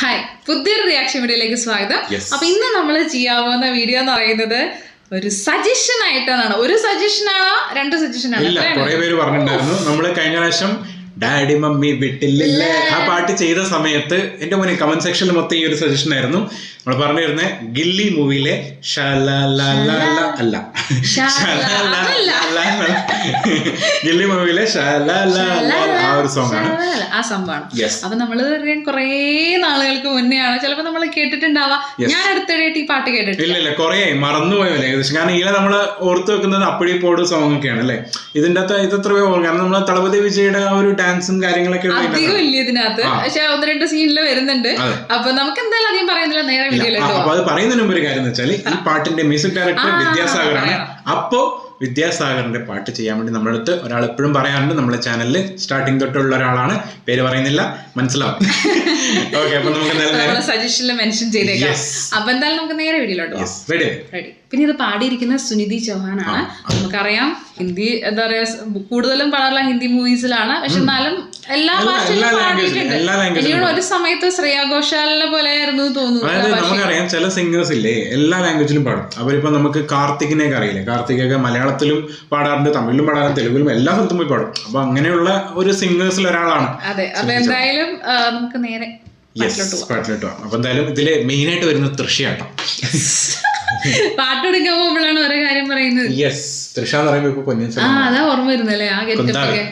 Hi, പുതിയൊരു reaction വീഡിയോയിലേക്ക് സ്വാഗതം. അപ്പൊ ഇന്ന് നമ്മൾ ചെയ്യാൻ പോകുന്ന വീഡിയോ എന്ന് പറയുന്നത് ഒരു സജഷൻ ആയിട്ടാണ്. ഒരു സജഷനാണോ രണ്ട് സജഷനാണോ? കുറെ പേര് പറഞ്ഞിട്ടുണ്ടായിരുന്നു. നമ്മള് കഴിഞ്ഞ പ്രാവശ്യം ഡാഡി മമ്മി വിട്ടില്ലേ ആ പാട്ട് ചെയ്ത സമയത്ത് എന്റെ മോനെ കമന്റ് സെക്ഷനിൽ മൊത്തം ഈ ഒരു സജഷൻ ആയിരുന്നു. നമ്മൾ പറഞ്ഞിരുന്നേ ഗില്ലി മൂവിയിലെ അല്ല ഗില്ലി മൂവിയിലെ ആ ഒരു സോങ് ആണ്, ആ സംഭവമാണ്. അപ്പൊ നമ്മള് കൊറേ നാളുകൾക്ക് മുന്നെയാണ് ചിലപ്പോ നമ്മൾ കേട്ടിട്ടുണ്ടാവാ. ഞാൻ അടുത്തിടെയായിട്ട് ഈ പാട്ട് കേട്ടിട്ടില്ല. ഇല്ല കുറെ മറന്നുപോയല്ലേ ഏകദേശം. കാരണം ഇതിലെ നമ്മള് ഓർത്ത് വെക്കുന്നത് അപ്പടി പോട് സോങ് ഒക്കെയാണ് അല്ലെ. ഇതിന്റെ അകത്ത് ഇതെത്രയോ കാരണം നമ്മള് തളപതി വിജയുടെ ആ ഒരു ഡാൻസും കാര്യങ്ങളൊക്കെ അധികം ഇല്ല ഇതിനകത്ത്, പക്ഷെ ഒന്ന് രണ്ട് സീനില് വരുന്നുണ്ട്. അപ്പൊ നമുക്ക് എന്തായാലും അധികം പറയുന്നില്ല, നേരെ വീഡിയോയിലേക്ക്. അപ്പൊ അത് പറയുന്നതിന് മുമ്പ് ഒരു കാര്യം എന്ന് വെച്ചാൽ ഈ പാട്ടിന്റെ മ്യൂസിക് ഡയറക്ടർ വിദ്യാസാഗറാണ്. അപ്പോ വിദ്യാസാഗറിന്റെ പാട്ട് ചെയ്യാൻ വേണ്ടി നമ്മുടെ അടുത്ത് ഒരാൾ എപ്പോഴും പറയാറുണ്ട്. നമ്മുടെ ചാനലിൽ സ്റ്റാർട്ടിങ് തൊട്ടുള്ള ഒരാളാണ്, പേര് പറയുന്നില്ല, മനസ്സിലാവും. ഓക്കെ, അപ്പൊ നമുക്ക് സജഷനിൽ മെൻഷൻ ചെയ്തേക്കാം. അപ്പൊ എന്തായാലും നമുക്ക് നേരെ വീഡിയോയിലോട്ട് റെഡി. പിന്നെ ഇത് പാടിയിരിക്കുന്ന സുനിധി ചൗഹാൻ ആണ്. നമുക്കറിയാം ഹിന്ദി എന്താ പറയാ കൂടുതലും പാടാറുള്ള ഹിന്ദി മൂവീസിലാണ്, പക്ഷെ എന്നാലും എല്ലാ ഭാഷയിലും പാടിയിട്ടുണ്ട്. ഇനിയുള്ള ഒരു സമയത്ത് ശ്രേയാ ഘോഷാലിനെ പോലെ ആയിരുന്നു തോന്നുന്നു. അതായത് നമുക്കറിയാം ചില സിംഗേഴ്സ് ഇല്ലേ എല്ലാ ലാംഗ്വേജിലും പാടും. അവരിപ്പോ നമുക്ക് കാർത്തികിനെയൊക്കെ അറിയില്ലേ, കാർത്തികൊക്കെ മലയാളത്തിലും പാടാറുണ്ട്, തമിഴിലും പാടാറുണ്ട്, തെലുങ്കിലും എല്ലാ സ്ഥലത്തും പോയി പാടും. അപ്പൊ അങ്ങനെയുള്ള ഒരു സിംഗേഴ്സിൽ ഒരാളാണ്. അതെ, അപ്പൊ എന്തായാലും നമുക്ക് നേരെ പാട്ടിലോട്ട് പോവാം. അപ്പൊ എന്തായാലും ഇതില് മെയിൻ ആയിട്ട് വരുന്നത് തൃശ്യാട്ടോ. പാട്ടെടുക്കാൻ പോകുമ്പോഴാണ് ഓരോ കാര്യം പറയുന്നത്. തൃശ്ശ എന്ന് പറയുമ്പോ ഇപ്പൊ പൊന്നിൻ സെൽവൻ അതാ ഓർമ്മ വരുന്നല്ലേ, ആ ഗെറ്റപ്പൊക്കെ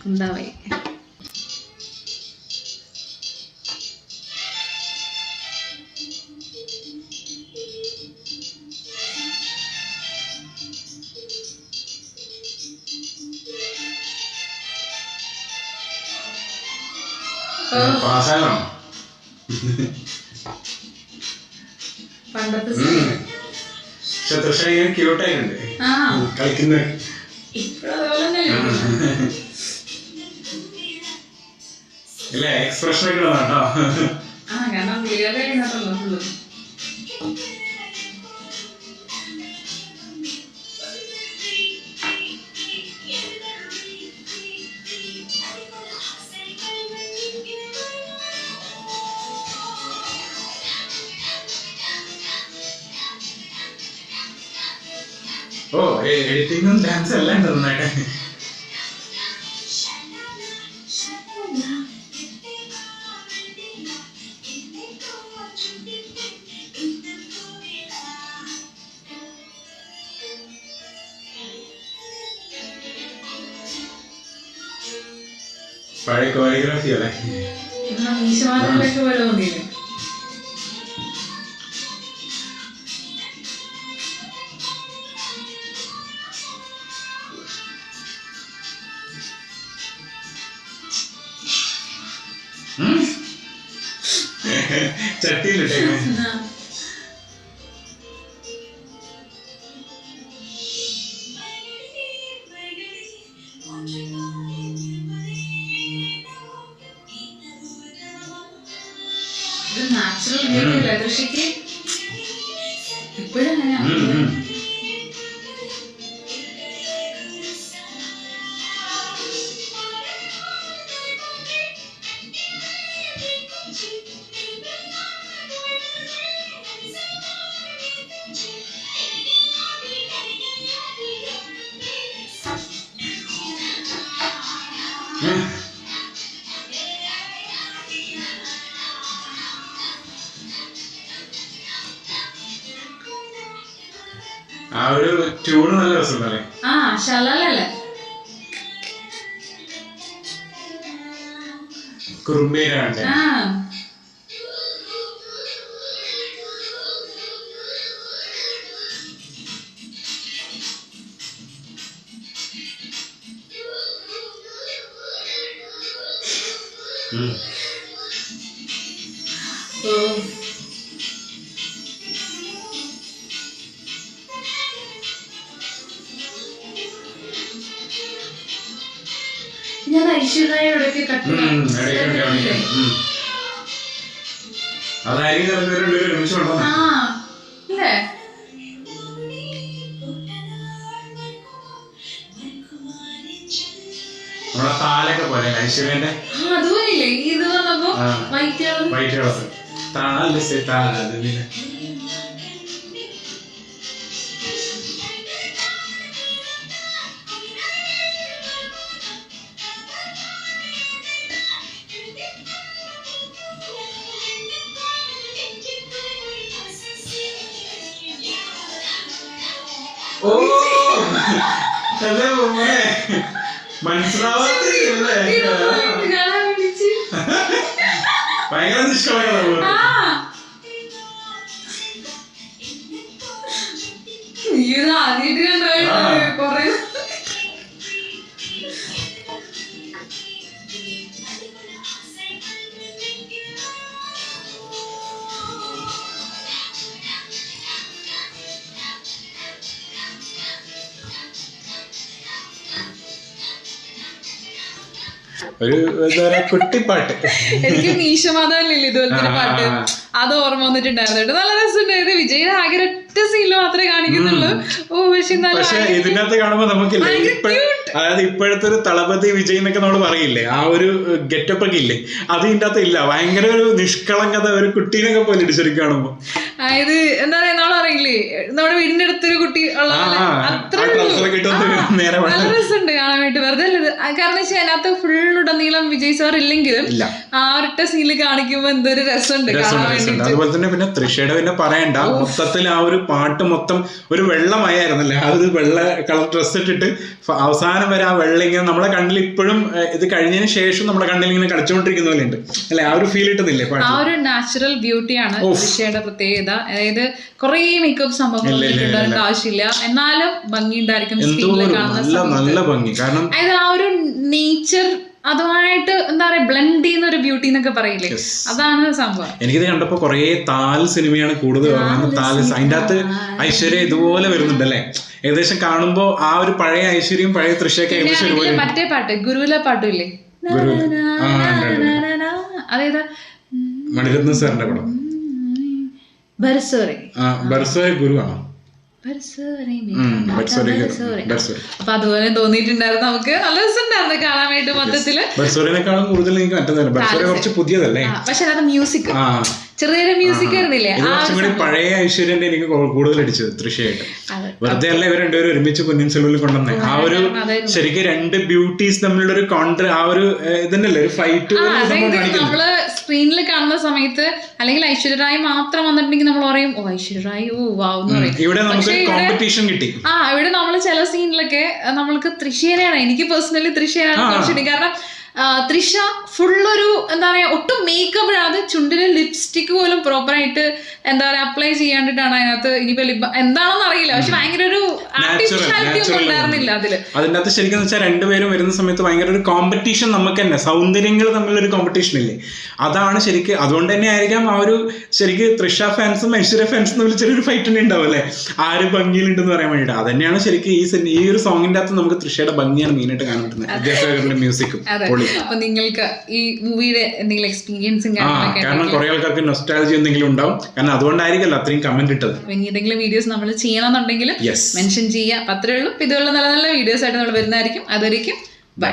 കുന്താവായി. പണ്ടത്തെ ക്യൂട്ടായിട്ടുണ്ട് കളിക്കുന്നത്. ഇല്ല എക്സ്പ്രഷൻ ഒക്കെ കേട്ടോ. ഓ എഡിറ്റിംഗും ഡാൻസും എല്ലാം ഉണ്ട് നന്നായിട്ട്. പഴയ കോറിയോഗ്രാഫി അല്ലേ. ചട്ടിയിലിട്ടേ നാച്ചുറൽ ബ്യൂട്ടി അല്ലേ കൃഷിക്ക് ഇപ്പോഴും അങ്ങനെയാണ്. ആ ഒരു ട്യൂണ് നല്ല രസമുണ്ടല്ലേ. ശലല്ലേ കുറുമ്പേരാണ്ട്. ഞാൻ ഐശ്വര്യയോടൊക്കെ നമ്മളെ താലൊക്കെ പോലെ ഐശ്വര്യന്റെ അതുപോലെ ഇത് വന്നപ്പോ വൈറ്റ് കളർ താല് സെ താല് ഓ മനസ്സിലാവാത്തില്ലേ ഭയങ്കര നിഷ്കളങ്കത ആദ്യമായിട്ട് കൊറേ ഒരു എന്താ പറയാ കുട്ടിപ്പാട്ട്. എനിക്ക് മീശമാധവല്ലേ ഇതുപോലത്തെ പാട്ട് അത് ഓർമ്മ വന്നിട്ടുണ്ടായിരുന്നു. നല്ല രസമുണ്ടായിരുന്നു. വിജയുടെ ആകെ ഒറ്റ സീനിൽ മാത്രമേ കാണിക്കുന്നുള്ളൂ. പക്ഷെ ഇതിനകത്ത് കാണുമ്പോ നമുക്കില്ലേ അതായത് ഇപ്പോഴത്തെ ഒരു തളപതി വിജയ് എന്നൊക്കെ നമ്മൾ പറയില്ലേ, ആ ഒരു ഗെറ്റപ്പ് ഒക്കെ ഇല്ലേ, അത് ഇതിന്റെ അകത്ത് ഇല്ല. ഭയങ്കര ഒരു നിഷ്കളങ്കത, ഒരു കുട്ടീനൊക്കെ പോലെ ഇടിച്ചൊരു കാണുമ്പോ. അതായത് എന്താ പറയാ, നമ്മളറിയില്ലേ നമ്മുടെ വീടിന്റെ അടുത്തൊരു കുട്ടി ഉള്ള നല്ല രസമുണ്ട് കാണാൻ വേണ്ടി. വെറുതെ അല്ലത് കാരണം വെച്ചാൽ അതിനകത്ത് ഫുള്ളുടനീളം വിജയ് സാർ ഇല്ലെങ്കിലും ആ ഒരൊറ്റ സീനിൽ കാണിക്കുമ്പോ എന്തൊരു രസമുണ്ട് കാണാൻ വേണ്ടിട്ട്. അതുപോലെ തന്നെ പിന്നെ തൃഷയുടെ പിന്നെ പറയണ്ട, മൊത്തത്തിൽ ആ ഒരു പാട്ട് മൊത്തം ഒരു വെള്ളമയായിരുന്നല്ലേ. ആ ഒരു വെള്ള കളർ ഡ്രസ് ഇട്ടിട്ട് അവസാനം വരെ ആ വെള്ളം ഇങ്ങനെ നമ്മളെ കണ്ണിൽ ഇപ്പോഴും ഇത് കഴിഞ്ഞതിന് ശേഷം നമ്മുടെ കണ്ണിൽ ഇങ്ങനെ കളിച്ചുകൊണ്ടിരിക്കുന്ന പോലെ ഉണ്ട് അല്ലെ. ആ ഒരു ഫീൽ കിട്ടുന്നില്ലേ? ആ ഒരു നാച്ചുറൽ ബ്യൂട്ടിയാണ് തൃഷയുടെ പ്രത്യേകത. അതായത് കുറെ മേക്കപ്പ് സംഭവങ്ങൾ ആവശ്യമില്ല, എന്നാലും ഭംഗി ഉണ്ടായിരിക്കും. നല്ല ഭംഗി. കാരണം അതായത് ആ ഒരു നേച്ചർ അതുമായിട്ട് എന്താ പറയാ ബ്ലെൻഡ് ചെയ്യുന്ന ഒരു ബ്യൂട്ടി എന്നൊക്കെ പറയില്ലേ, അതാണ് സംഭവം. എനിക്കിത് കണ്ടപ്പോ കുറെ താൽ സിനിമയാണ് കൂടുതൽ അതിന്റെ അകത്ത് ഐശ്വര്യ ഇതുപോലെ വരുന്നുണ്ടല്ലേ. ഏകദേശം കാണുമ്പോ ആ ഒരു പഴയ ഐശ്വര്യയും പഴയ തൃശ്ശയൊക്കെ ഏകദേശം. മറ്റേ പാട്ട് ഗുരുവിലെ പാട്ടുമില്ലേ, അതേതാ, മണിരത്നം സാറിന്റെ പടം ബർസോറെ. ബർസോറെ ഗുരുവാണോ? അപ്പൊ അതുപോലെ തോന്നിയിട്ടുണ്ടായിരുന്നു. നമുക്ക് നല്ല രസമുണ്ടായിരുന്നു കാണാൻ വേണ്ടി. മൊത്തത്തില് ബർസോറിനെക്കാളും കൂടുതൽ എനിക്ക് മറ്റൊന്നല്ല, ബർസോറെ കുറച്ച് പുതിയതല്ലേ. പക്ഷെ അത് മ്യൂസിക് ചെറിയൊരു മ്യൂസിക് ആയിരുന്നില്ലേ, പഴയ ഐശ്വര്യന്റെ എനിക്ക് കൂടുതൽ അടിച്ചത് തൃശ്ശയായിട്ട്. വെറുതെ അല്ല ഇവർ രണ്ടുപേരും ഒരുമിച്ച് പൊന്നിയിൻ സെൽവനിൽ കൊണ്ടുവന്നേ. ആ ഒരു ശരിക്കും രണ്ട് ബ്യൂട്ടീസ് തമ്മിലുള്ള ഒരു ആ ഒരു ഇതന്നല്ലേ ഒരു ഫൈറ്റ് നമ്മള് സ്ക്രീനിൽ കാണുന്ന സമയത്ത് അല്ലെങ്കിൽ ഐശ്വര്യ റായ് മാത്രം വന്നിട്ടുണ്ടെങ്കിൽ നമ്മൾ പറയും ഓ ഐശ്വര്യ റായ് ഓ വാവ്. ഇവിടെ നമുക്ക് കോമ്പറ്റീഷൻ കിട്ടി. ഇവിടെ നമ്മൾ ചില സീനിലൊക്കെ നമ്മൾക്ക് തൃശ്ശേനെയാണ്, എനിക്ക് പേഴ്സണലി തൃശ്ശേനാണ് കുറച്ചുകൂടി. കാരണം തൃഷ ഫുള്ളൊരു എന്താ പറയാ ഒട്ടും മേക്കപ്പ് ഇടാതെ ചുണ്ടില് ലിപ്സ്റ്റിക് പോലും പ്രോപ്പറായിട്ട് എന്താ പറയാ അപ്ലൈ ചെയ്യാണ്ടിട്ടാണ് അതിനകത്ത്. ഇനിയിപ്പോ എന്താണെന്ന് അറിയില്ല, പക്ഷെ ഭയങ്കര ഒരു ആർട്ടിഫിഷ്യാലിറ്റി ഒന്നും ഉണ്ടായിരുന്നില്ല അതില്. അതിന്റെ അകത്ത് ശരിക്കും വെച്ചാൽ രണ്ടുപേരും വരുന്ന സമയത്ത് ഭയങ്കര ഒരു കോമ്പറ്റീഷൻ നമുക്ക് തന്നെ, സൗന്ദര്യങ്ങൾ തമ്മിലൊരു കോമ്പറ്റീഷൻ ഇല്ലേ, അതാണ് ശരിക്കും. അതുകൊണ്ട് തന്നെ ആയിരിക്കാം ആ ഒരു ശരിക്കും തൃഷ ഫാൻസും ഐശ്വര്യ ഫാൻസും തമ്മിൽ ചെറിയൊരു ഫൈറ്റ് തന്നെ ഉണ്ടാവും അല്ലെ, ആര് ഭംഗിയിലുണ്ടെന്ന് പറയാൻ വേണ്ടിയിട്ട്. അത് തന്നെയാണ് ശരിക്കും ഈ ഒരു സോങ്ങിന്റെ അകത്ത് നമുക്ക് തൃഷയുടെ ഭംഗിയാണ് മെയിനായിട്ട് കാണാൻ പറ്റുന്നത്, വിദ്യാസാഗറിന്റെ മ്യൂസിക്കും. അപ്പൊ നിങ്ങൾക്ക് ഈ മൂവിയുടെ എന്തെങ്കിലും എക്സ്പീരിയൻസും കാരണം കുറെ ആൾക്കാർക്ക് നൊസ്റ്റാൾജി എന്തെങ്കിലും ഉണ്ടാവും, കാരണം അതുകൊണ്ടായിരിക്കല്ലോ അത്രയും കമന്റ് ഇട്ടത്. ഇനി ഏതെങ്കിലും വീഡിയോസ് നമ്മൾ ചെയ്യണമെന്നുണ്ടെങ്കിൽ മെൻഷൻ ചെയ്യാം. അത്രേ ഉള്ളൂ. ഇതുള്ള നല്ല നല്ല വീഡിയോസ് ആയിട്ട് നമ്മൾ വരുന്നതായിരിക്കും. അതുവരെയും ബൈ.